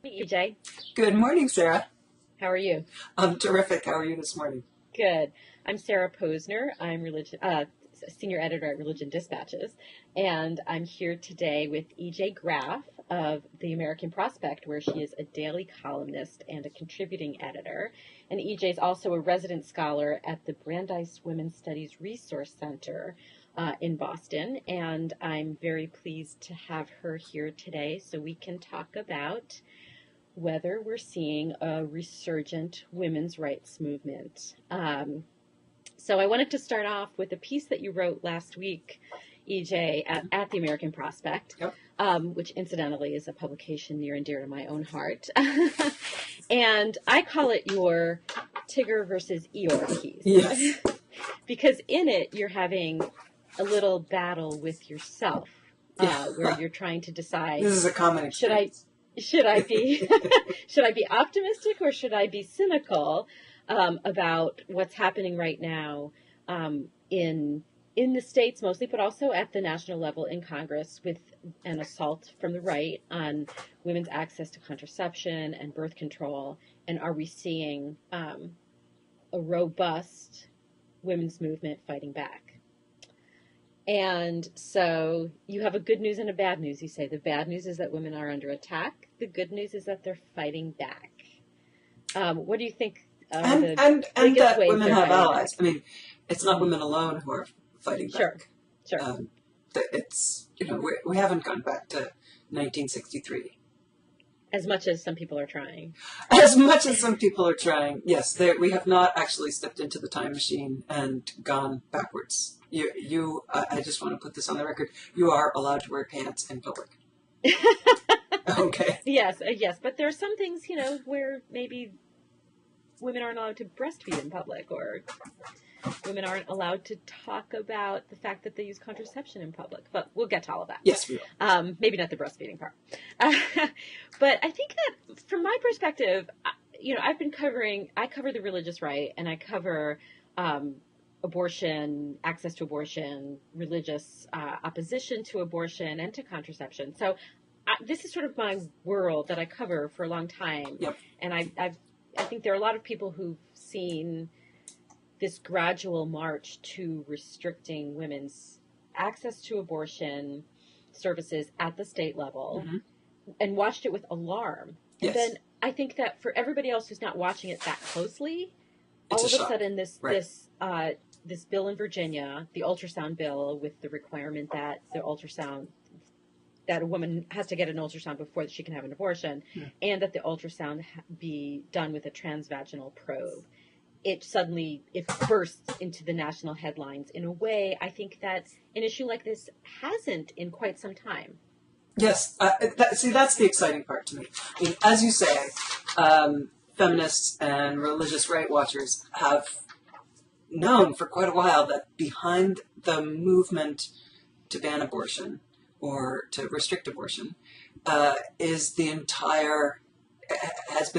Hey, EJ. Good morning, Sarah. How are you? I'm terrific. How are you this morning? Good. I'm Sarah Posner. I'm senior editor at Religion Dispatches, and I'm here today with EJ Graff of the American Prospect, where she is a daily columnist and a contributing editor. And EJ is also a resident scholar at the Brandeis Women's Studies Resource Center in Boston, and I'm very pleased to have her here today so we can talk about whether we're seeing a resurgent women's rights movement. So I wanted to start off with a piece that you wrote last week, EJ, at the American Prospect, Yep. Which incidentally is a publication near and dear to my own heart. And I call it your Tigger versus Eeyore piece. Yes. Because in it, you're having a little battle with yourself, where you're trying to decide, This is a common experience. should I be optimistic or should I be cynical about what's happening right now in the states mostly, but also at the national level in Congress with an assault from the right on women's access to contraception and birth control? And are we seeing a robust women's movement fighting back? And so you have a good news and a bad news. You say the bad news is that women are under attack. The good news is that they're fighting back. What do you think? And that women have allies. I mean, it's not women alone who are fighting back. Sure. It's, we haven't gone back to 1963. As much as some people are trying. As much as some people are trying, yes. We have not actually stepped into the time machine and gone backwards. I just want to put this on the record. You are allowed to wear pants in public. Okay. Yes. But there are some things, where maybe women aren't allowed to breastfeed in public, or women aren't allowed to talk about the fact that they use contraception in public. But we'll get to all of that. Yes, we will. Maybe not the breastfeeding part. But I think that from my perspective, I cover the religious right, and I cover abortion, access to abortion, religious opposition to abortion and to contraception. So this is sort of my world that I cover for a long time. Yep. And I think there are a lot of people who've seen this gradual march to restricting women's access to abortion services at the state level, mm-hmm. and watched it with alarm. Yes. And then I think that for everybody else who's not watching it that closely, it's all of a shock. sudden Right. this bill in Virginia, the ultrasound bill, with the requirement that that a woman has to get an ultrasound before she can have an abortion, and that the ultrasound be done with a transvaginal probe. It bursts into the national headlines in a way I think that an issue like this hasn't in quite some time. Yes. That's the exciting part to me. I mean, as you say, feminists and religious right watchers have known for quite a while that behind the movement to ban abortion or to restrict abortion has been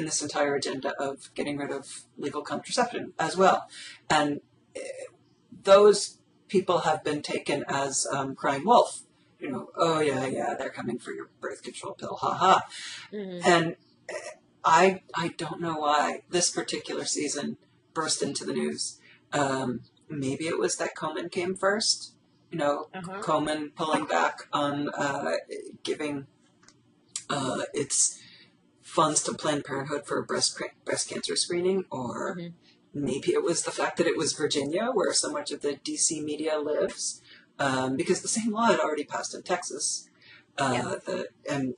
this entire agenda of getting rid of legal contraception as well. And those people have been taken as crying wolf. Oh yeah, they're coming for your birth control pill, haha. Mm-hmm. And I don't know why this particular season burst into the news. Maybe it was that Komen came first. Komen pulling back on giving its funds to Planned Parenthood for breast cancer screening, or mm-hmm. maybe it was the fact that it was Virginia, where so much of the DC media lives, because the same law had already passed in Texas, and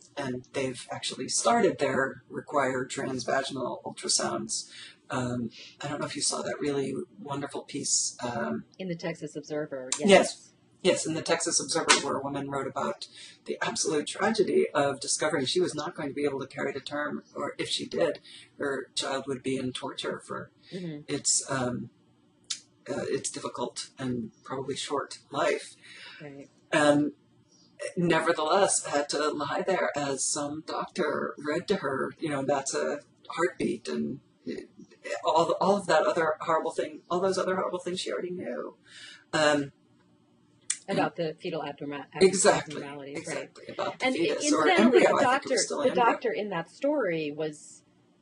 they've actually started their required transvaginal ultrasounds. I don't know if you saw that really wonderful piece in the Texas Observer. Yes, in the Texas Observer, where a woman wrote about the absolute tragedy of discovering she was not going to be able to carry to term, or if she did, her child would be in torture for mm-hmm. its difficult and probably short life. Right. And nevertheless had to lie there as some doctor read to her, that's a heartbeat, and all of that other horrible thing, all those other horrible things she already knew. about the fetal Exactly. abnormalities, Exactly. right? About the And fetus or incidentally, embryo. I think it was still an the embryo. doctor in that story was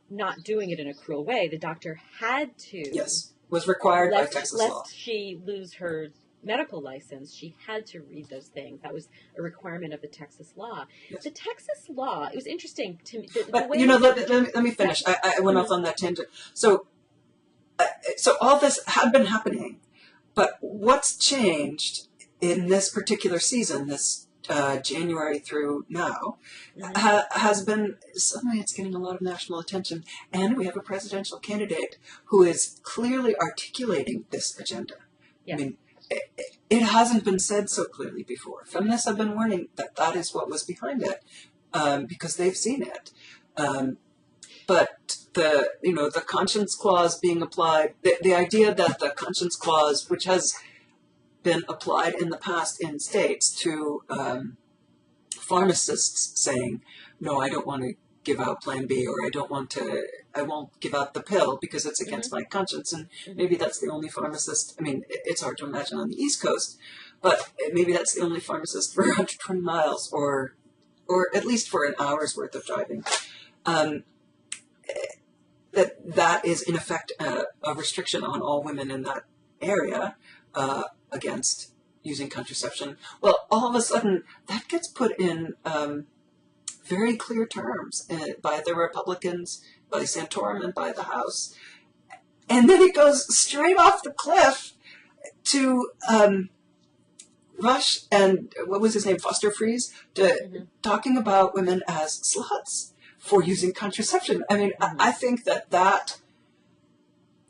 not doing it in a cruel way. The doctor had to. Yes. Was required by Texas law. Lest she lose her medical license, she had to read those things. That was a requirement of the Texas law. Yes. The Texas law, it was interesting to me. But, let me finish. I went off on that tangent. So all this had been happening, but what's changed in this particular season, this January through now, has been suddenly it's getting a lot of national attention, and we have a presidential candidate who is clearly articulating this agenda. Yeah. I mean, it hasn't been said so clearly before. Feminists have been warning that that is what was behind it, because they've seen it. But the conscience clause being applied, the idea that the conscience clause, which has been applied in the past in states to pharmacists saying, no, I don't want to give out Plan B, or I won't give out the pill because it's against my conscience. And maybe that's the only pharmacist. I mean, it's hard to imagine on the East Coast, but maybe that's the only pharmacist for 120 miles or at least for an hour's worth of driving. That is in effect a restriction on all women in that area against using contraception. Well, all of a sudden that gets put in very clear terms by the Republicans, by Santorum, and by the House, and then it goes straight off the cliff to Rush and what was his name, Foster Freeze, talking about women as sluts for using contraception. I mean, I think that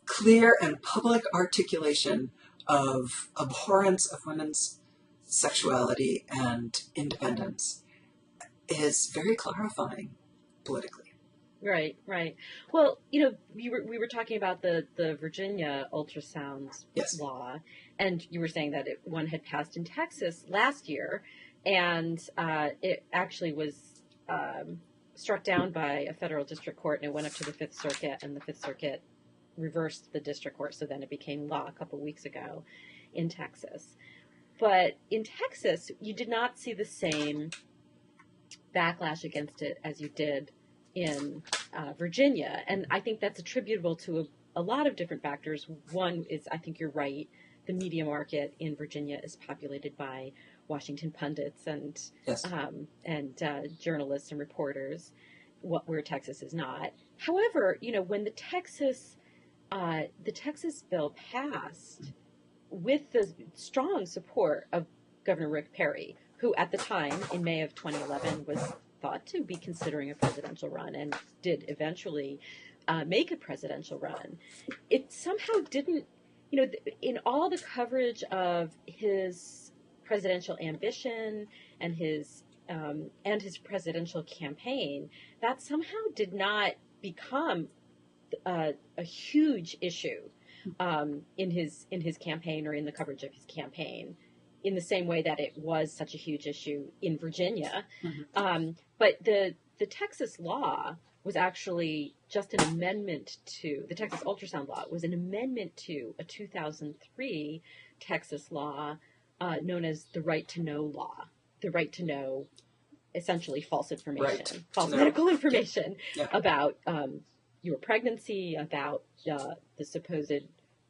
clear and public articulation of abhorrence of women's sexuality and independence is very clarifying politically. Right. Well, we were talking about the Virginia ultrasound law, and you were saying that one had passed in Texas last year, and it actually was struck down by a federal district court, and it went up to the Fifth Circuit, and the Fifth Circuit reversed the district court, so then it became law a couple weeks ago in Texas. But in Texas, you did not see the same backlash against it as you did in Virginia, and I think that's attributable to a lot of different factors. One is, I think you're right, the media market in Virginia is populated by Washington pundits and journalists and reporters, where Texas is not. However, when the Texas bill passed with the strong support of Governor Rick Perry, who at the time in May of 2011 was thought to be considering a presidential run and did eventually make a presidential run, it somehow didn't, in all the coverage of his presidential ambition and his presidential campaign, that somehow did not become a huge issue in his campaign or in the coverage of his campaign, in the same way that it was such a huge issue in Virginia. But the Texas law was actually just an amendment to the Texas ultrasound law. It was an amendment to a 2003 Texas law known as the Right to Know law. The right to know, essentially false information, false medical information about your pregnancy, about the supposed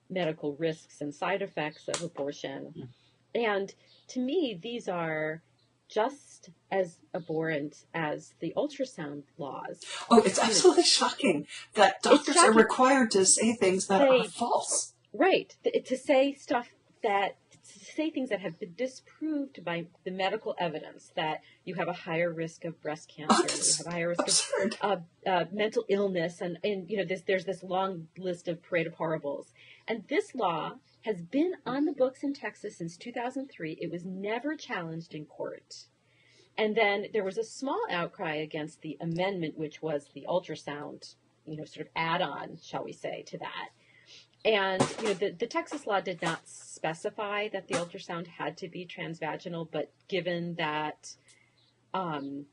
medical risks and side effects of abortion. And to me, these are just as abhorrent as the ultrasound laws. Oh, it's absolutely shocking that doctors are required to say things that are false. Right. To say things that have been disproved by the medical evidence, that you have a higher risk of breast cancer, you have a higher risk of mental illness, and there's this long list of parade of horribles. And this law has been on the books in Texas since 2003. It was never challenged in court. And then there was a small outcry against the amendment, which was the ultrasound, sort of add-on, shall we say, to that. And, the Texas law did not specify that the ultrasound had to be transvaginal, but given that, many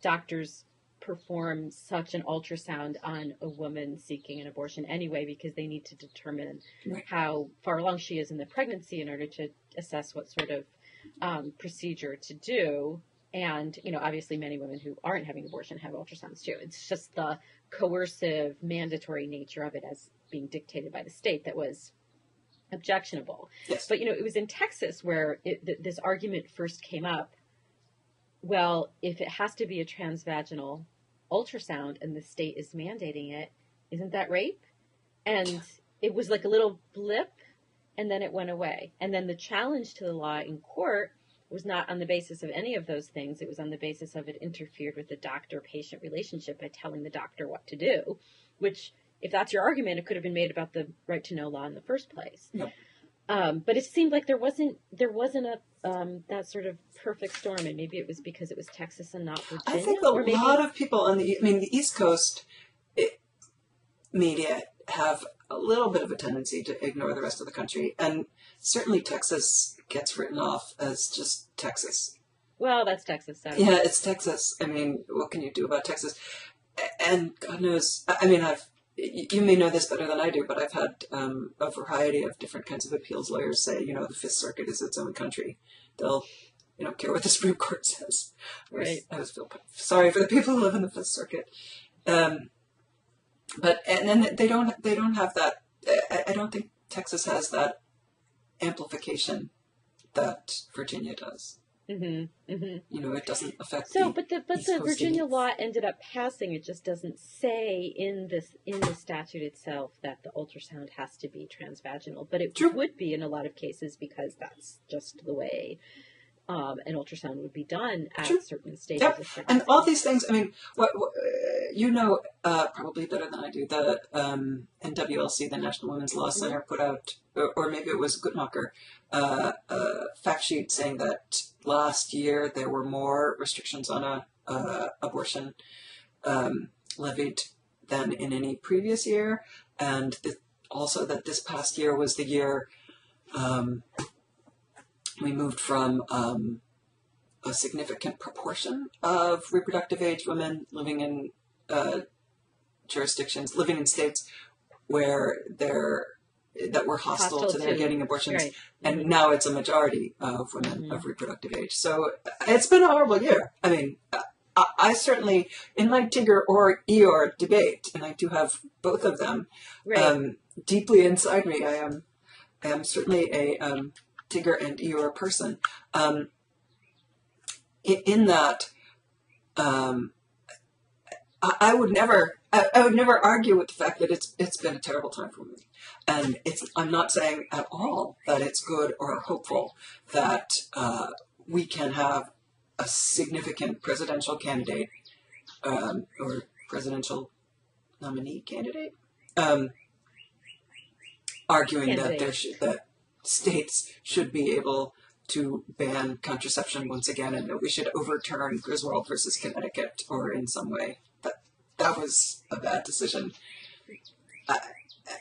doctors perform such an ultrasound on a woman seeking an abortion anyway, because they need to determine how far along she is in the pregnancy in order to assess what sort of procedure to do. And, obviously many women who aren't having abortion have ultrasounds too. It's just the coercive, mandatory nature of it as being dictated by the state that was objectionable. Yes. But, it was in Texas where this argument first came up. Well, if it has to be a transvaginal ultrasound and the state is mandating it, isn't that rape? And it was like a little blip, and then it went away. And then the challenge to the law in court was not on the basis of any of those things. It was on the basis of it interfered with the doctor-patient relationship by telling the doctor what to do, which, if that's your argument, it could have been made about the right to know law in the first place. Yep. But it seemed like there wasn't a that sort of perfect storm, and maybe it was because it was Texas and not Virginia. I think a lot of people on the East Coast media have a little bit of a tendency to ignore the rest of the country, and certainly Texas gets written off as just Texas. Well, that's Texas. So. Yeah, it's Texas. I mean, what can you do about Texas? And God knows, I mean, you may know this better than I do, but I've had a variety of different kinds of appeals lawyers say, the Fifth Circuit is its own country. They'll, care what the Supreme Court says. Right. I just feel sorry for the people who live in the Fifth Circuit. But then they don't have that. I don't think Texas has that amplification that Virginia does. Mm-hmm. Mm-hmm. It doesn't affect. But the Virginia law ended up passing. It just doesn't say in the statute itself that the ultrasound has to be transvaginal, but it would be in a lot of cases because that's just the way an ultrasound would be done at certain stages of pregnancy. And all these things. I mean, what probably better than I do. The NWLC, the National Women's Law Center, put out, or maybe it was Guttmacher, a fact sheet saying that last year there were more restrictions on abortion levied than in any previous year, and also that this past year was the year we moved from a significant proportion of reproductive age women living in living in states where that were hostile to their getting abortions, right. And now it's a majority of women of reproductive age. So it's been a horrible year. I mean, I certainly, in my Tigger or Eeyore debate, and I do have both of them, deeply inside me, I am certainly a Tigger and Eeyore person. In that, I would never argue with the fact that it's been a terrible time for women, and I'm not saying at all that it's good or hopeful that we can have a significant presidential candidate or presidential nominee candidate arguing that that states should be able to ban contraception once again, and that we should overturn Griswold versus Connecticut, or in some way that was a bad decision.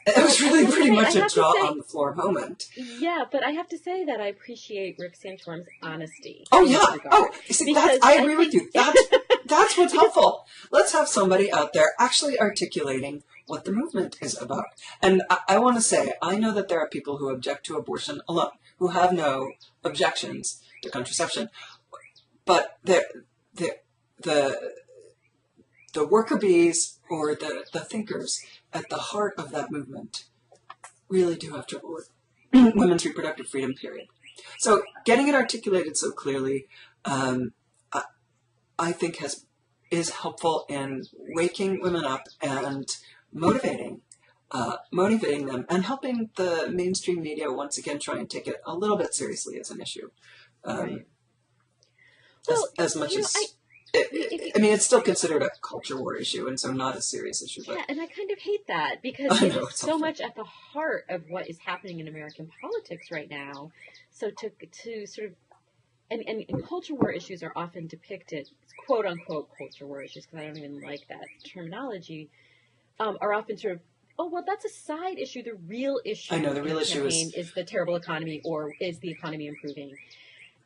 It was really pretty much a jaw on the floor moment. Yeah, but I have to say that I appreciate Rick Santorum's honesty. Oh yeah. Oh, see, I agree with you. That's what's helpful. Let's have somebody out there actually articulating what the movement is about. And I want to say, I know that there are people who object to abortion alone, who have no objections to contraception, but the worker bees or the thinkers at the heart of that movement really do have trouble with women's reproductive freedom, period. So getting it articulated so clearly, I think is helpful in waking women up and motivating them, and helping the mainstream media once again try and take it a little bit seriously as an issue. As much as... I mean, it's still considered a culture war issue, and so not a serious issue. But yeah, and I kind of hate that, because it's so much at the heart of what is happening in American politics right now. So to sort of, and culture war issues are often depicted, quote unquote culture war issues, because I don't even like that terminology, are often sort of, oh, well, that's a side issue. The real issue, I know, the real issue is the terrible economy, or is the economy improving?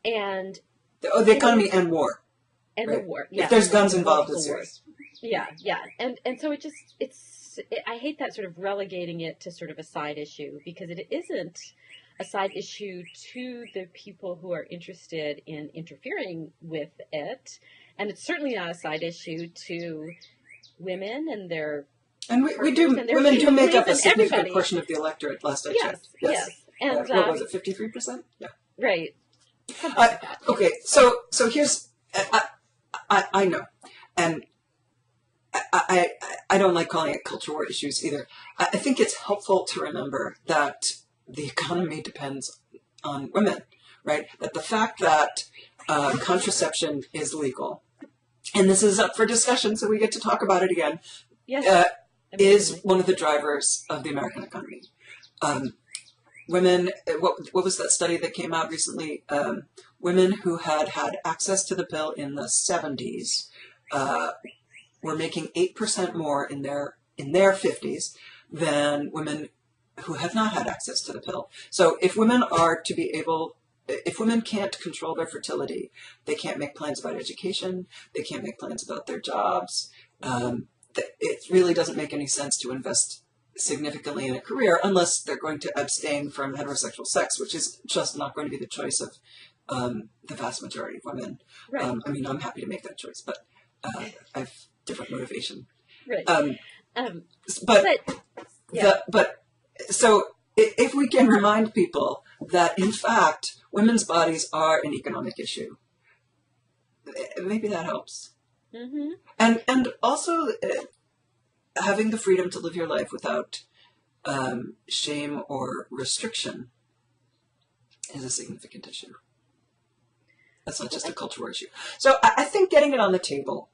And the economy and war. And right. the war. Yeah. If there's guns involved, it's wars. serious. Yeah. And so I hate that sort of relegating it to sort of a side issue, because it isn't a side issue to the people who are interested in interfering with it. And it's certainly not a side issue to women and their And we do, and their women do make up a and significant everybody. portion of the electorate, last I checked. Yes. And what was it, 53%? Yeah. right. Okay, so here's, I know, and I don't like calling it culture war issues either. I think it's helpful to remember that the economy depends on women, right? That the fact that contraception is legal, and this is up for discussion, so we get to talk about it again, is one of the drivers of the American economy. Women, what was that study that came out recently? Women who had access to the pill in the 70s were making 8% more in their 50s than women who have not had access to the pill. So if women can't control their fertility, they can't make plans about education, they can't make plans about their jobs. It really doesn't make any sense to invest significantly in a career unless they're going to abstain from heterosexual sex, which is just not going to be the choice of the vast majority of women. Right. I mean, I'm happy to make that choice, but I have different motivation. Right. So if we can remind people that, in fact, women's bodies are an economic issue, maybe that helps. Mm-hmm. And also having the freedom to live your life without shame or restriction is a significant issue. That's not just a cultural issue. So I think getting it on the table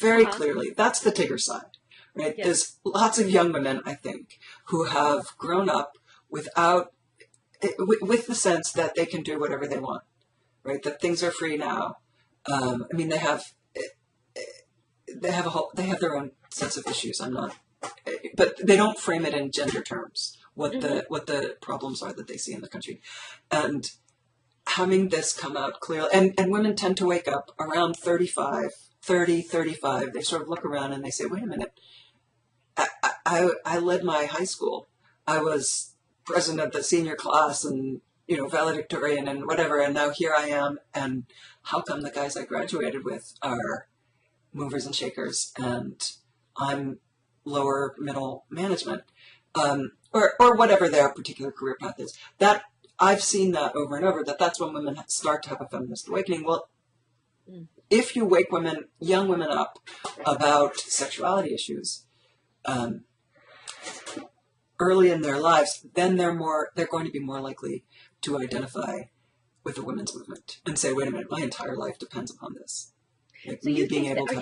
very clearly, that's the Tigger side, right? Yes. There's lots of young women, I think, who have grown up with the sense that they can do whatever they want, right? That things are free now. I mean, they have their own sets of issues. But they don't frame it in gender terms, what the problems are that they see in the country. And having this come out clearly, and women tend to wake up around 35, they sort of look around and they say, wait a minute, I led my high school. I was president of the senior class and, valedictorian and whatever, and now here I am, and how come the guys I graduated with are movers and shakers and I'm lower middle management, or whatever their particular career path is. That I've seen that over and over, that's when women start to have a feminist awakening. Well, if you wake young women up about sexuality issues early in their lives, then they're going to be more likely to identify with the women's movement and say, wait a minute, my entire life depends upon this. Like, so you being think able that, to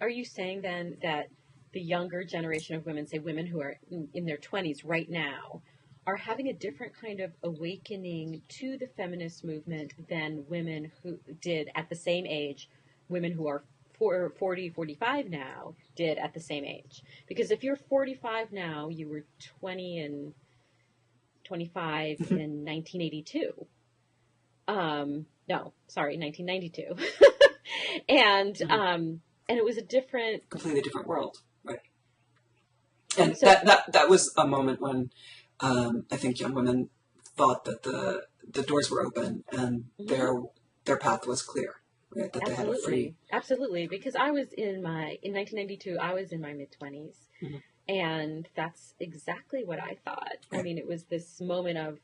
are you saying then that the younger generation of women, say women who are in their 20s right now, are having a different kind of awakening to the feminist movement than women who did at the same age, women who are 40, 45 now did at the same age? Because if you're 45 now, you were 20 and 25 in 1982. No, sorry, 1992. And it was a completely different world, right? And so, that was a moment when I think young women thought that the doors were open and their path was clear, right? That they had a free. Absolutely, because in 1992, I was in my mid-20s, and that's exactly what I thought. Right. I mean, it was this moment of.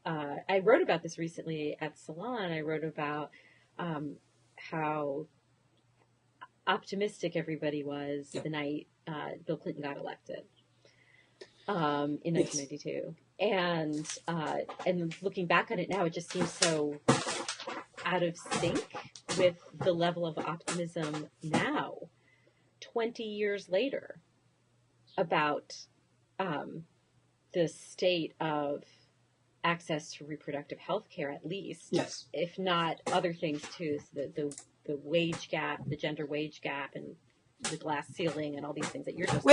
I wrote about this recently at Salon. I wrote about how optimistic everybody was the night Bill Clinton got elected in 1992. And looking back on it now, it just seems so out of sync with the level of optimism now, 20 years later, about the state of access to reproductive health care, at least, if not other things too, so the wage gap, the gender wage gap, and the glass ceiling, and all these things that you're just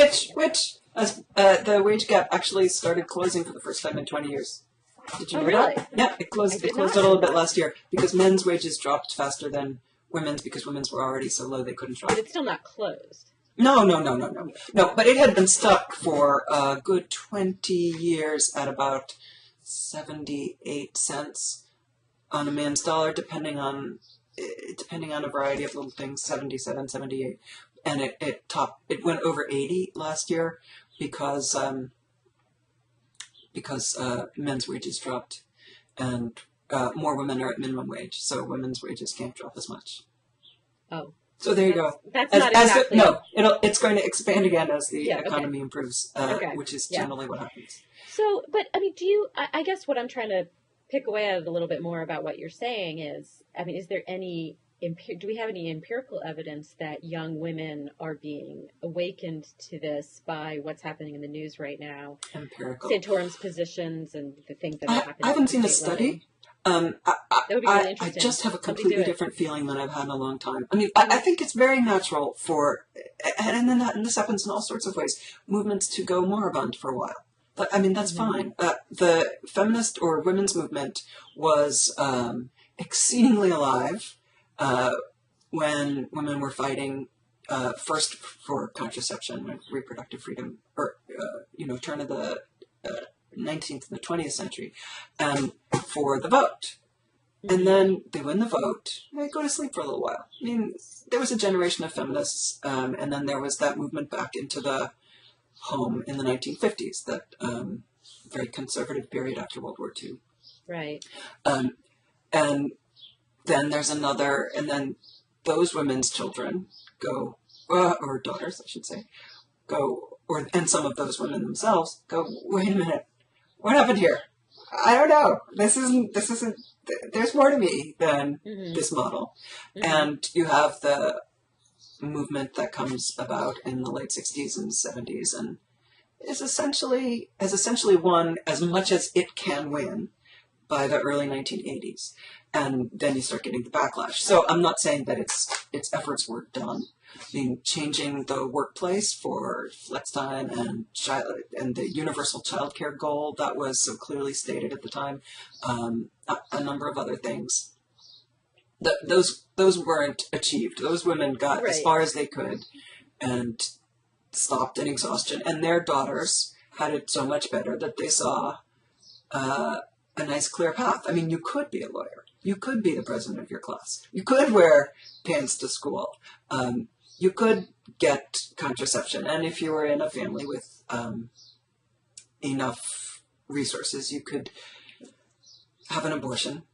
the wage gap actually started closing for the first time in 20 years. Did you know that? Yeah, it closed a little bit last year because men's wages dropped faster than women's because women's were already so low they couldn't drop. But it's still not closed. No. But it had been stuck for a good 20 years at about 78 cents on a man's dollar, depending on a variety of little things, 77, 78. And it went over 80 last year because men's wages dropped and more women are at minimum wage, so women's wages can't drop as much. Oh. So there you go. That's not exactly... it's going to expand again as the economy improves, which is generally what happens. So, but, I mean, I guess what I'm trying to pick away at a little bit more about what you're saying is, I mean, is there any... do we have any empirical evidence that young women are being awakened to this by what's happening in the news right now? Empirical. Santorum's positions and the things that are happening. I haven't seen a study. That would be really interesting. I just have a completely different feeling than I've had in a long time. I mean, I think it's very natural for, and this happens in all sorts of ways, movements to go moribund for a while. But, I mean, that's fine. The feminist or women's movement was exceedingly alive when women were fighting first for contraception, reproductive freedom, or turn of the 19th and the 20th century, and for the vote. And then they win the vote, they go to sleep for a little while. I mean, there was a generation of feminists, and then there was that movement back into the home in the 1950s, that very conservative period after World War II. Right. And then there's another, and then those women's children go, or daughters, I should say, go, and some of those women themselves go, wait a minute, what happened here? I don't know. This isn't, there's more to me than this model. And you have the movement that comes about in the late 60s and 70s and has essentially won as much as it can win by the early 1980s. And then you start getting the backlash. So I'm not saying that its efforts were done. I mean, changing the workplace for flex time and the universal child care goal that was so clearly stated at the time, a number of other things. Those weren't achieved. Those women got as far as they could and stopped in exhaustion. And their daughters had it so much better that they saw a nice clear path. I mean, you could be a lawyer. You could be the president of your class. You could wear pants to school. You could get contraception. And if you were in a family with enough resources, you could have an abortion.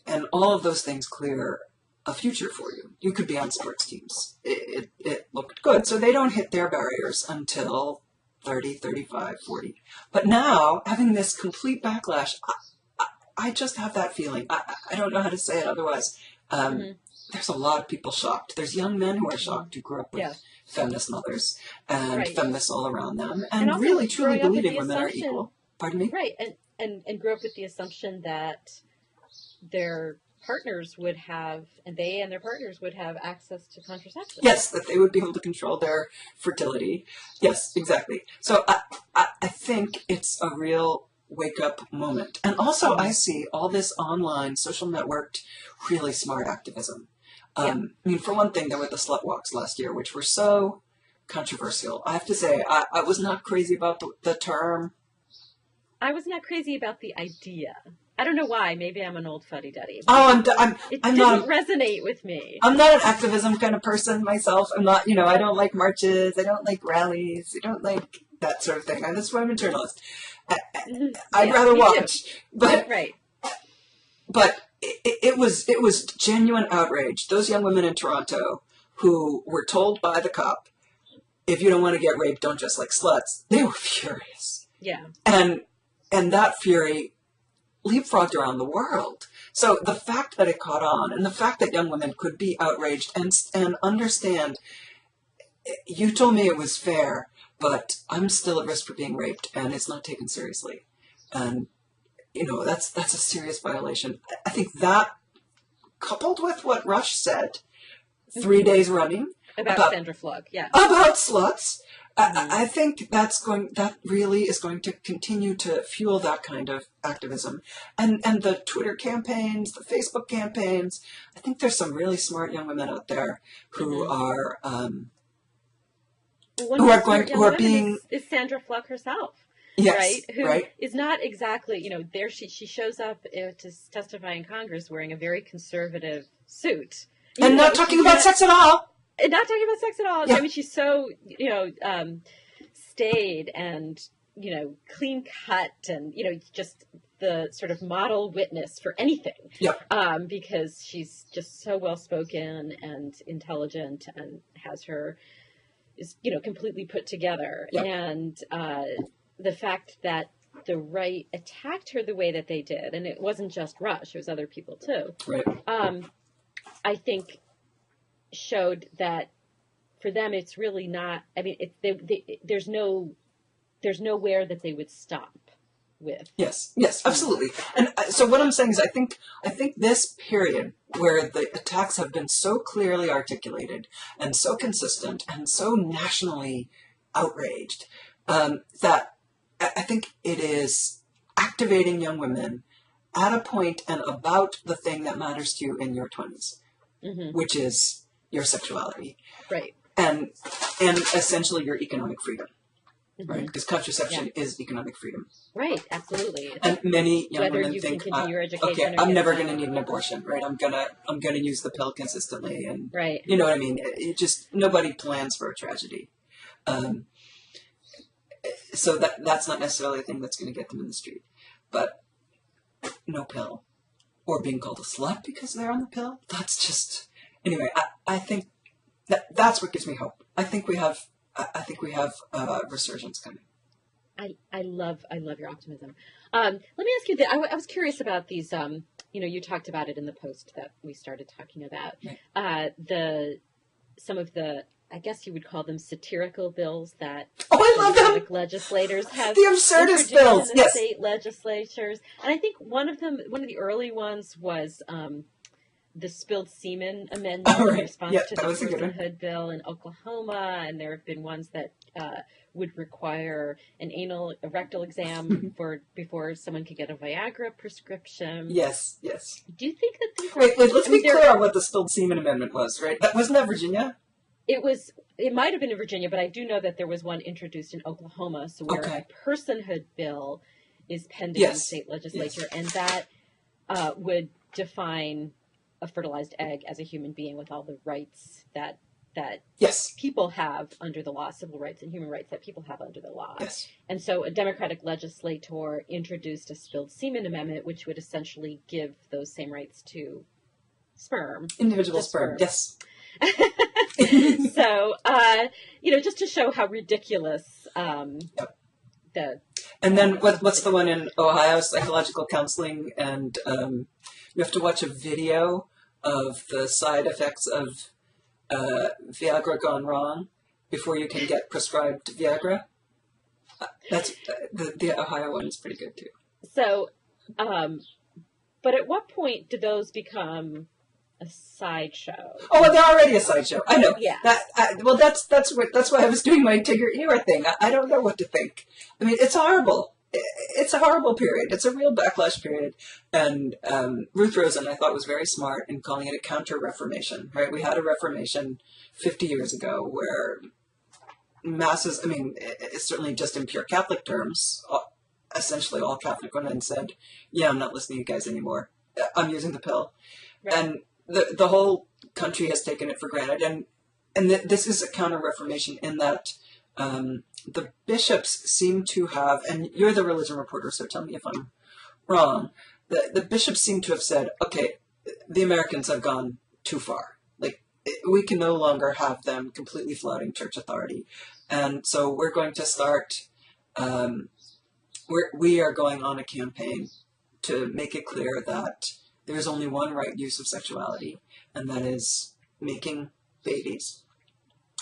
And all of those things clear a future for you. You could be on sports teams. It looked good. So they don't hit their barriers until 30, 35, 40. But now, having this complete backlash, I just have that feeling. I don't know how to say it otherwise. There's a lot of people shocked. There's young men who are shocked who grew up with feminist mothers and feminists all around them and really truly believing women are equal. Pardon me? Right. And grew up with the assumption that their partners would have, and they and their partners would have access to contraception. Yes, that they would be able to control their fertility. Yes, exactly. So I think it's a real wake-up moment. And also I see all this online, social networked, really smart activism. I mean, for one thing, there were the slut walks last year, which were so controversial. I have to say, I was not crazy about the term. I was not crazy about the idea. I don't know why. Maybe I'm an old fuddy-duddy. Oh, it didn't resonate with me. I'm not an activism kind of person myself. I'm not, I don't like marches. I don't like rallies. I don't like that sort of thing. That's why I'm a journalist. I'd rather watch. But it was genuine outrage. Those young women in Toronto who were told by the cop, if you don't want to get raped, don't dress like sluts. They were furious. Yeah. And that fury leapfrogged around the world. So the fact that it caught on and the fact that young women could be outraged and understand, you told me it was fair, but I'm still at risk for being raped and it's not taken seriously. And, that's a serious violation. I think that coupled with what Rush said 3 days running about Sandra Flug, about sluts, I think that really is going to continue to fuel that kind of activism. And the Twitter campaigns, the Facebook campaigns, I think there's some really smart young women out there who are, who are being... Is Sandra Fluck herself. Yes, right? Who right. is not exactly, there she shows up to testify in Congress wearing a very conservative suit. And not talking about sex at all. And not talking about sex at all. Yeah. I mean, she's so, staid and, clean cut and, just the sort of model witness for anything. Yep. Because she's just so well spoken and intelligent and is completely put together. Yep. And the fact that the right attacked her the way that they did, and it wasn't just Rush, it was other people too. Right. I think showed that for them it's really not. I mean, there's nowhere that they would stop with. Yes, absolutely. And so what I'm saying is, I think this period where the attacks have been so clearly articulated and so consistent and so nationally outraged, that I think it is activating young women at a point and about the thing that matters to you in your 20s, which is your sexuality, right, and essentially your economic freedom. Right, because contraception is economic freedom. Right, absolutely. And many young women you think, can continue your education, okay, I'm never going to need an abortion, right? I'm gonna use the pill consistently, and right. You know what I mean? It just nobody plans for a tragedy, so that's not necessarily a thing that's going to get them in the street. But no pill, or being called a slut because they're on the pill. That's just anyway. I think that's what gives me hope. I think we have resurgence coming. I love your optimism. Let me ask you that. I was curious about these. You talked about it in the post that we started talking about. Right. Some of the, I guess you would call them satirical bills that I love them. Legislators have the absurdist bills. In the state legislatures, and I think one of the early ones was the spilled semen amendment in response to the personhood bill in Oklahoma, and there have been ones that would require an rectal exam before someone could get a Viagra prescription. Yes. Do you think that these Wait, let's be clear on what the spilled semen amendment was, right? Wasn't that Virginia? It might have been in Virginia, but I do know that there was one introduced in Oklahoma, so where a personhood bill is pending in the state legislature, and that would define a fertilized egg as a human being with all the rights that people have under the law, civil rights and human rights that people have under the law. Yes. And so a Democratic legislator introduced a spilled semen amendment, which would essentially give those same rights to sperm. Individual sperm. Yes. So, just to show how ridiculous And then what's the one in Ohio, psychological counseling, and you have to watch a video of the side effects of Viagra gone wrong before you can get prescribed Viagra. That's the Ohio one is pretty good too. So, but at what point do those become a sideshow? Oh, well, they're already a sideshow. I know. Yeah. That's why I was doing my Tigger Eeyore thing. I don't know what to think. I mean, it's horrible. It's a horrible period. It's a real backlash period. And Ruth Rosen, I thought, was very smart in calling it a counter-reformation, right? We had a reformation 50 years ago where masses, I mean, it's certainly just in pure Catholic terms, essentially all Catholic women said, yeah, I'm not listening to you guys anymore. I'm using the pill. Right. And the whole country has taken it for granted. And this is a counter-reformation in that the bishops seem to have, and you're the religion reporter, so tell me if I'm wrong, the bishops seem to have said, okay, the Americans have gone too far. Like, we can no longer have them completely flouting church authority. And so we're going to start, we are going on a campaign to make it clear that there's only one right use of sexuality, and that is making babies.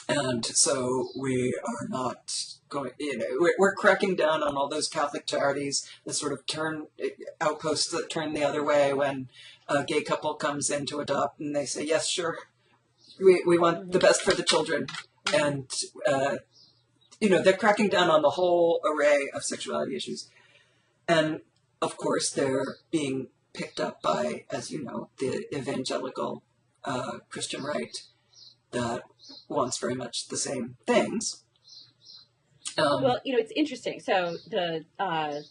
And so we are not going, we're cracking down on all those Catholic charities that sort of outposts that turn the other way when a gay couple comes in to adopt and they say, yes, sure, we want the best for the children. And they're cracking down on the whole array of sexuality issues. And, of course, they're being picked up by, as you know, the evangelical Christian right that wants very much the same things. Well, it's interesting. So I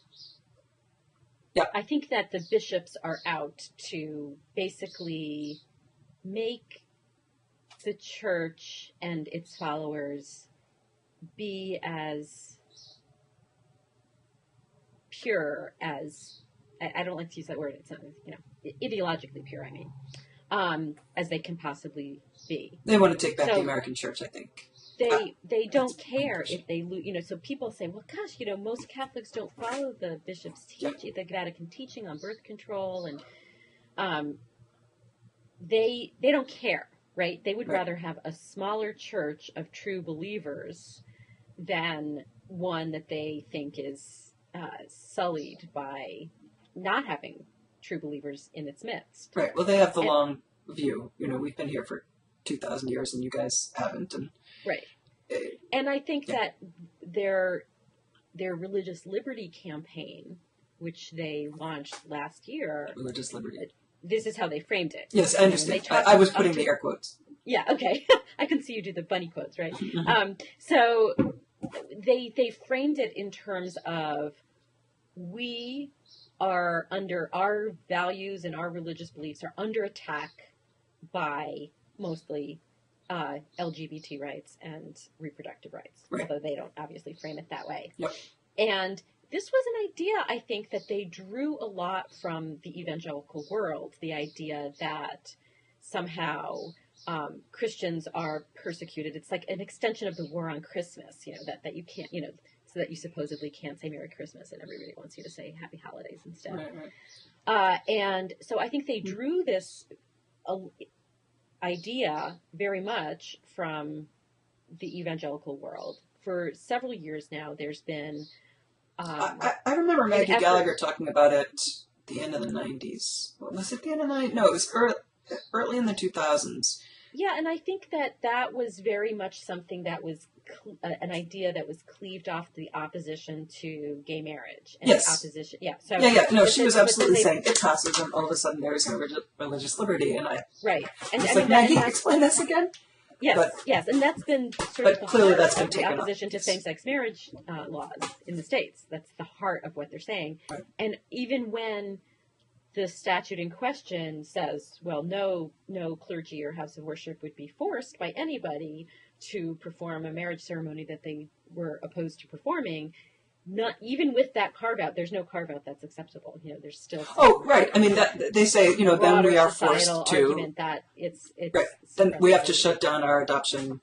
think that the bishops are out to basically make the church and its followers be as pure as, I don't like to use that word, it's not, ideologically pure, I mean, as they can possibly be. They want to take back the American church, I think. They don't care if they lose, so people say, well, gosh, most Catholics don't follow the bishop's teaching, the Vatican teaching on birth control, and they don't care, right? They would rather have a smaller church of true believers than one that they think is sullied by not having true believers in its midst. Right. Well, they have the long view. We've been here for 2,000 years, and you guys haven't. And right. And I think that their religious liberty campaign, which they launched last year, religious liberty. This is how they framed it. Yes, I understand. I was putting the air quotes. Yeah. Okay. I can see you do the bunny quotes, right? So they framed it in terms of, we are under, our values and our religious beliefs are under attack by mostly LGBT rights and reproductive rights, although they don't obviously frame it that way. Yep. And this was an idea, I think, that they drew a lot from the evangelical world, the idea that somehow Christians are persecuted. It's like an extension of the war on Christmas, that you can't, so that you supposedly can't say Merry Christmas and everybody wants you to say Happy Holidays instead. Right. And so I think they drew this idea very much from the evangelical world. For several years now, there's been... I remember Maggie Gallagher talking about it at the end of the 90s. Was it the end of the 90s? No, it was early in the 2000s. Yeah, and I think that was very much something that was an idea that was cleaved off the opposition to gay marriage. And yes. Opposition, yeah. So No, she was absolutely saying it passes, and all of a sudden there's no religious liberty, and I was like, Maggie, explain this again? Yes, yes, and that's been sort of the clearly heart that's been of the taken opposition to same-sex marriage laws in the States. That's the heart of what they're saying. Right. And even when the statute in question says, well, no clergy or house of worship would be forced by anybody to perform a marriage ceremony that they were opposed to performing, not even with that carve-out, there's no carve-out that's acceptable. There's still... Oh, right. I mean, that they say, then we are forced to... argument that it's right. Then we have to shut down our adoption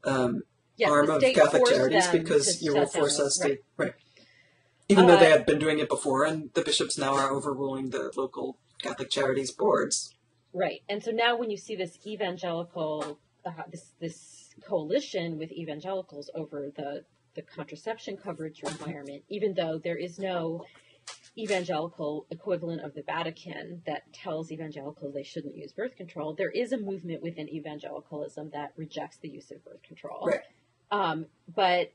arm of Catholic Charities because you will force us to... Right. Even though they had been doing it before, and the bishops now are overruling the local Catholic Charities boards. Right. And so now when you see this evangelical, this coalition with evangelicals over the contraception coverage requirement, even though there is no evangelical equivalent of the Vatican that tells evangelicals they shouldn't use birth control, there is a movement within evangelicalism that rejects the use of birth control. Right. But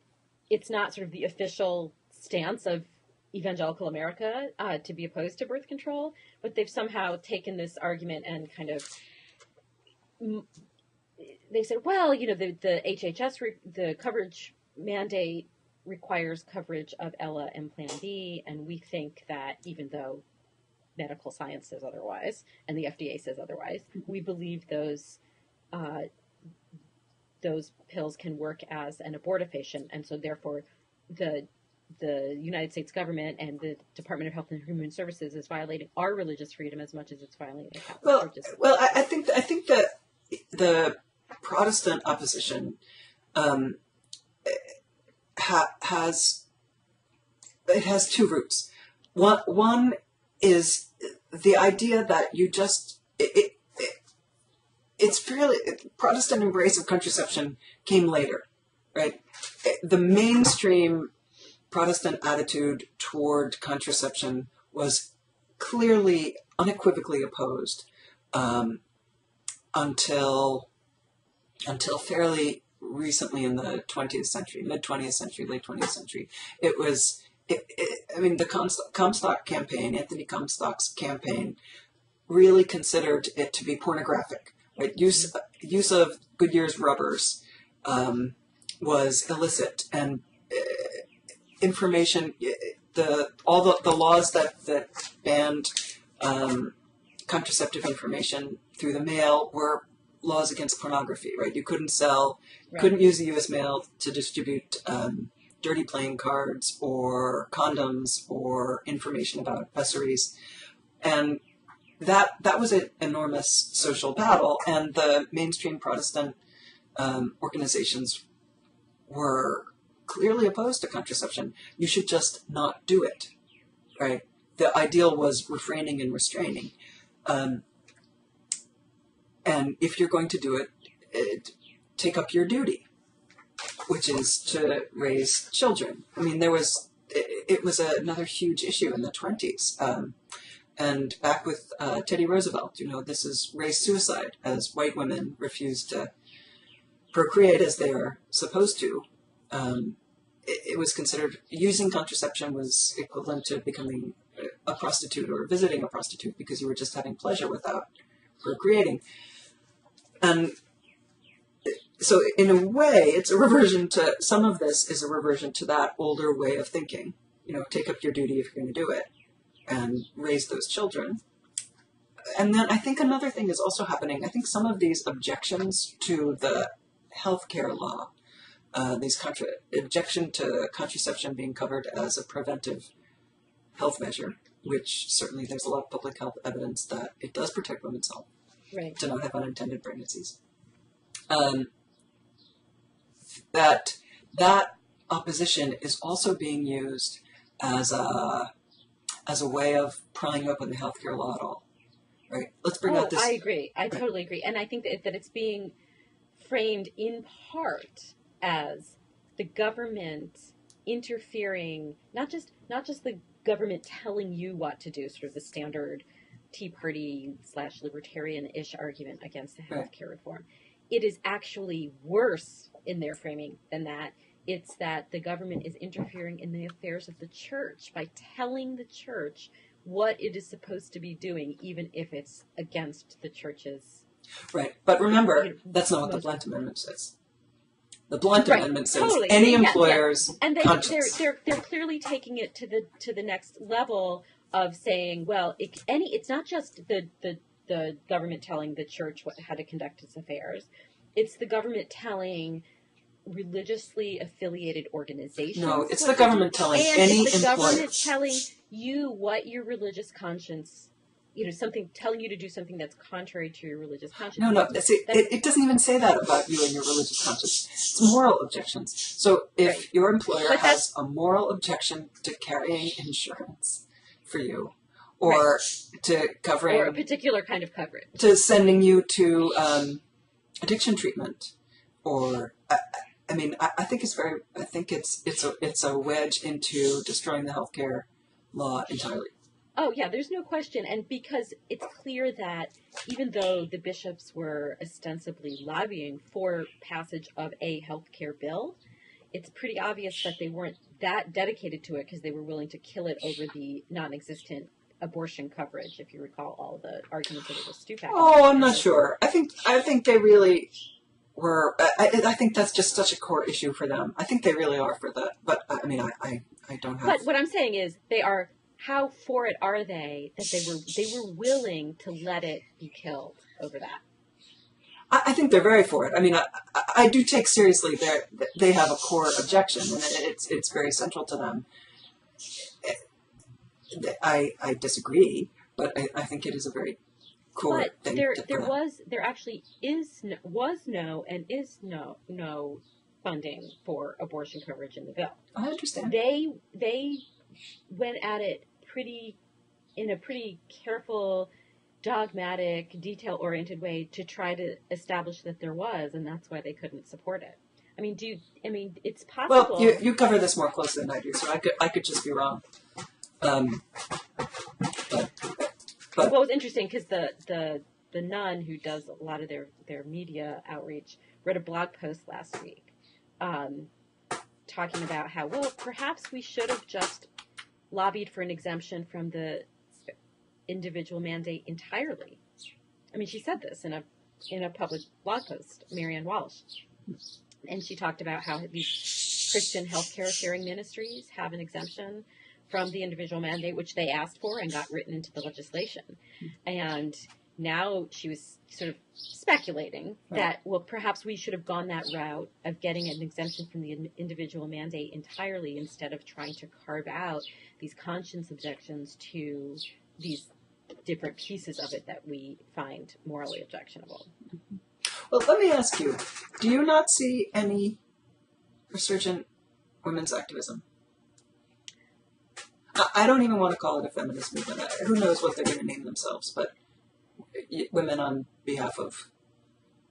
it's not sort of the official stance of evangelical America to be opposed to birth control, but they've somehow taken this argument and kind of... They said, well, the HHS, the coverage mandate requires coverage of Ella and Plan B, and we think that even though medical science says otherwise and the FDA says otherwise, we believe those pills can work as an abortifacient, and so therefore the United States government and the Department of Health and Human Services is violating our religious freedom as much as it's violating Catholic churches. Well, I think that the Protestant opposition has two roots. One is the idea that you just it's fairly Protestant embrace of contraception came later, right? The mainstream Protestant attitude toward contraception was clearly, unequivocally opposed until fairly recently in the 20th century, mid 20th century, late 20th century. The Comstock campaign, Anthony Comstock's campaign, really considered it to be pornographic. Right? Use of Goodyear's rubbers was illicit, and information, all the laws that banned contraceptive information through the mail were laws against pornography. Right? You couldn't couldn't use the U.S. mail to distribute dirty playing cards or condoms or information about accessories, and that was an enormous social battle, and the mainstream Protestant organizations were clearly opposed to contraception. You should just not do it, right? The ideal was refraining and restraining. And if you're going to do it, take up your duty, which is to raise children. I mean, it was another huge issue in the 20s. And back with Teddy Roosevelt, this is race suicide, as white women refuse to procreate as they are supposed to. It was considered, using contraception was equivalent to becoming a prostitute or visiting a prostitute, because you were just having pleasure without procreating. And so in a way, some of this is a reversion to that older way of thinking. Take up your duty if you're going to do it, and raise those children. And then I think another thing is also happening. I think some of these objections to the healthcare law, objection to contraception being covered as a preventive health measure, which certainly there's a lot of public health evidence that it does protect women's health, right, to not have unintended pregnancies. That opposition is also being used as a way of prying open the healthcare law at all. Right? Let's bring out this. I agree. I totally agree. And I think that it's being framed in part as the government interfering, not just the government telling you what to do, sort of the standard Tea Party / libertarian-ish argument against the healthcare reform. It is actually worse in their framing than that. It's that the government is interfering in the affairs of the church by telling the church what it is supposed to be doing, even if it's against the church's. Right. But remember, that's not what the Blunt Amendment says. The Blunt Amendment says any employer's conscience. And they're clearly taking it to the next level of saying, well, it's not just the government telling the church how to conduct its affairs. It's the government telling religiously affiliated organizations. No, it's the government telling any employer. It's the government telling you what your religious conscience, telling you to do something that's contrary to your religious conscience. No, it doesn't even say that about you and your religious conscience. It's moral objections. So if your employer has a moral objection to carrying insurance for you, or to covering, or a particular kind of coverage, to sending you to addiction treatment, or I think it's a wedge into destroying the healthcare law entirely. Oh yeah, there's no question, and because it's clear that even though the bishops were ostensibly lobbying for passage of a healthcare bill, it's pretty obvious that they weren't that dedicated to it, because they were willing to kill it over the non-existent abortion coverage, if you recall all the arguments over the Stupak. Oh, I'm not sure. I think they really were. I think that's just such a core issue for them. I think they really are for that. But I don't have. But what I'm saying is, they are. How for it are they that they were willing to let it be killed over that? I think they're very for it. I do take seriously they have a core objection, and it's very central to them. I disagree, but I think it is a very core thing. There actually was no funding for abortion coverage in the bill. I understand. They went at it in a pretty careful, dogmatic, detail-oriented way to try to establish that there was, and that's why they couldn't support it. It's possible. Well, you cover this more closely than I do, so I could just be wrong. But well, it was interesting because the nun who does a lot of their media outreach wrote a blog post last week talking about how, well, perhaps we should have just lobbied for an exemption from the individual mandate entirely. I mean, she said this in a public blog post, Marianne Walsh. And she talked about how these Christian healthcare sharing ministries have an exemption from the individual mandate, which they asked for and got written into the legislation. And now she was sort of speculating that, well, perhaps we should have gone that route of getting an exemption from the individual mandate entirely instead of trying to carve out these conscience objections to these different pieces of it that we find morally objectionable. Well, let me ask you, do you not see any resurgent women's activism? I don't even want to call it a feminist movement. Who knows what they're going to name themselves, but women on behalf of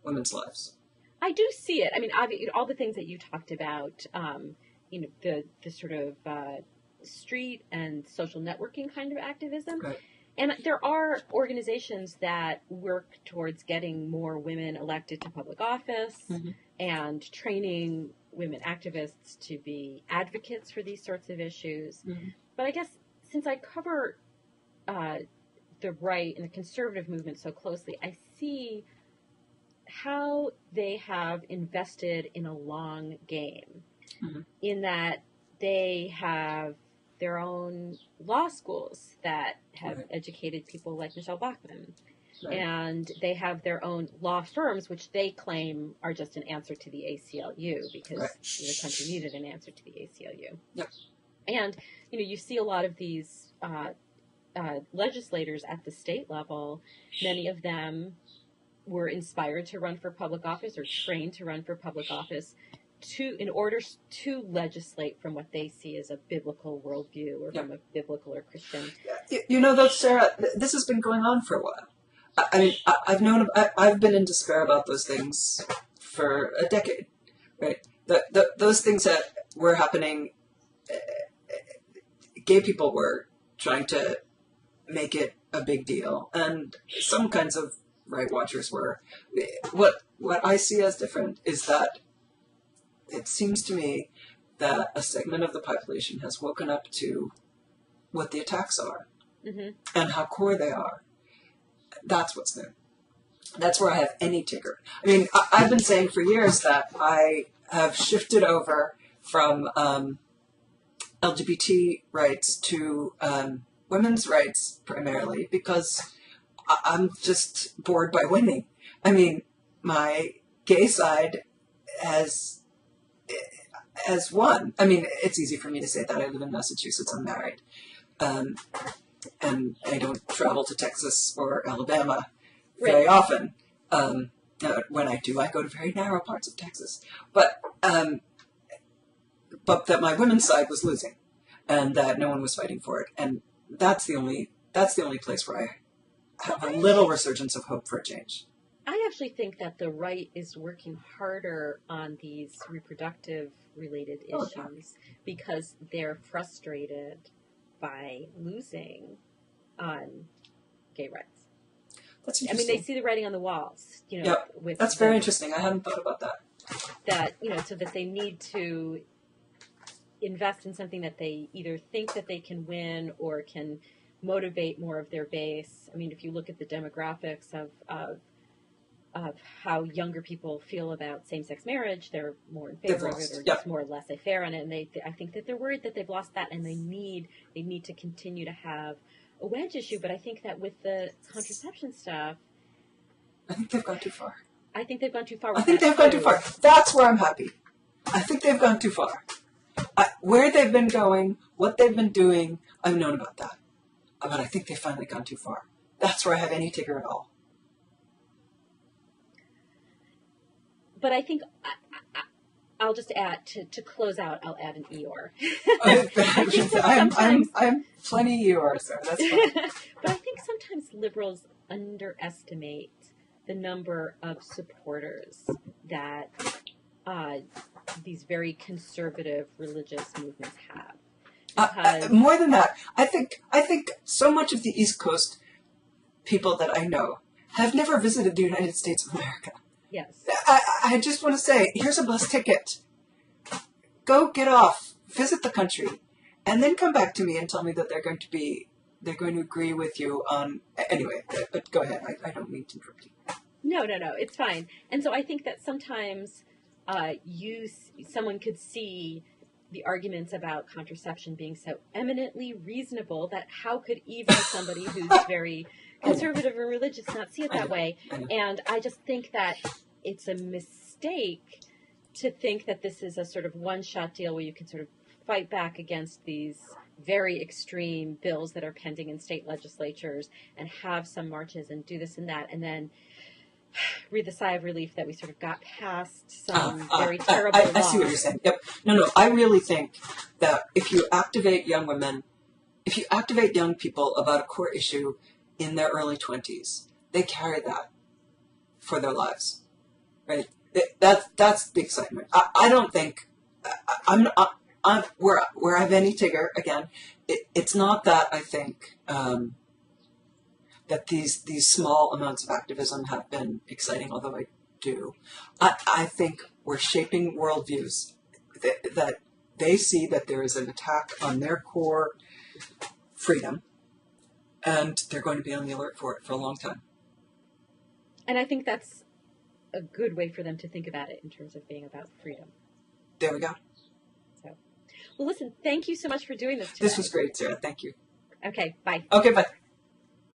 women's lives. I do see it. I mean, all the things that you talked about, the sort of street and social networking kind of activism. Right. And there are organizations that work towards getting more women elected to public office and training women activists to be advocates for these sorts of issues. But I guess since I cover the right and the conservative movement so closely, I see how they have invested in a long game in that they have their own law schools that have educated people like Michelle Bachmann. And they have their own law firms, which they claim are just an answer to the ACLU because the country needed an answer to the ACLU. And, you see a lot of these legislators at the state level. Many of them were inspired to run for public office or trained to run for public office in order to legislate from what they see as a biblical worldview or from a biblical or Christian. Though, Sarah, this has been going on for a while. I mean, I've been in despair about those things for a decade, right? Those things that were happening, gay people were trying to make it a big deal, and some kinds of right watchers were. What I see as different is that it seems to me that a segment of the population has woken up to what the attacks are and how core they are. That's what's new. That's where I have any ticker. I mean, I've been saying for years that I have shifted over from LGBT rights to women's rights primarily because I'm just bored by winning. I mean, my gay side has won. I mean, it's easy for me to say that. I live in Massachusetts. I'm married. And I don't travel to Texas or Alabama very often. When I do, I go to very narrow parts of Texas. But that my women's side was losing, and that no one was fighting for it. And that's the only place where I have a little resurgence of hope for a change. I actually think that the right is working harder on these reproductive related issues because they're frustrated by losing on gay rights. That's I mean, they see the writing on the walls, with that's very interesting. I hadn't thought about that. That, so that they need to invest in something that they either think that they can win or can motivate more of their base. I mean, if you look at the demographics of how younger people feel about same-sex marriage, they're more in favor of it or just more laissez-faire on it. And I think that they're worried that they've lost that, and they need to continue to have a wedge issue. But I think that with the contraception stuff, I think they've gone too far. I think they've gone too far. That's where I'm happy. I think they've gone too far. Where they've been going, what they've been doing, I've known about that. But I think they've finally gone too far. That's where I have any ticker at all. But I think I'll just add, to close out, I'll add an Eeyore. I'm plenty Eeyore, so that's fine. But I think sometimes liberals underestimate the number of supporters that these very conservative religious movements have. More than that, I think so much of the East Coast people that I know have never visited the United States of America. Yes. I just want to say, here's a bus ticket. Go get off, visit the country, and then come back to me and tell me that they're going to agree with you on, anyway, but go ahead. I don't mean to interrupt you. No, it's fine. And so I think that sometimes someone could see the arguments about contraception being so eminently reasonable that how could even somebody who's very conservative or religious not see it that way? And I just think that it's a mistake to think that this is a sort of one-shot deal where you can sort of fight back against these very extreme bills that are pending in state legislatures and have some marches and do this and that, and then breathe a sigh of relief that we sort of got past some very terrible laws. I see what you're saying. Yep. No, I really think that if you activate young women, if you activate young people about a core issue in their early 20s, they carry that for their lives, right? That's the excitement. I don't think I'm where I've any Tigger again. It's not that I think that these small amounts of activism have been exciting, although I do. I think we're shaping worldviews that they see that there is an attack on their core freedom, and they're going to be on the alert for it for a long time. And I think that's a good way for them to think about it in terms of being about freedom. There we go. So, well, listen, thank you so much for doing this today. This was great, Sarah. Thank you. Okay, bye. Okay, bye.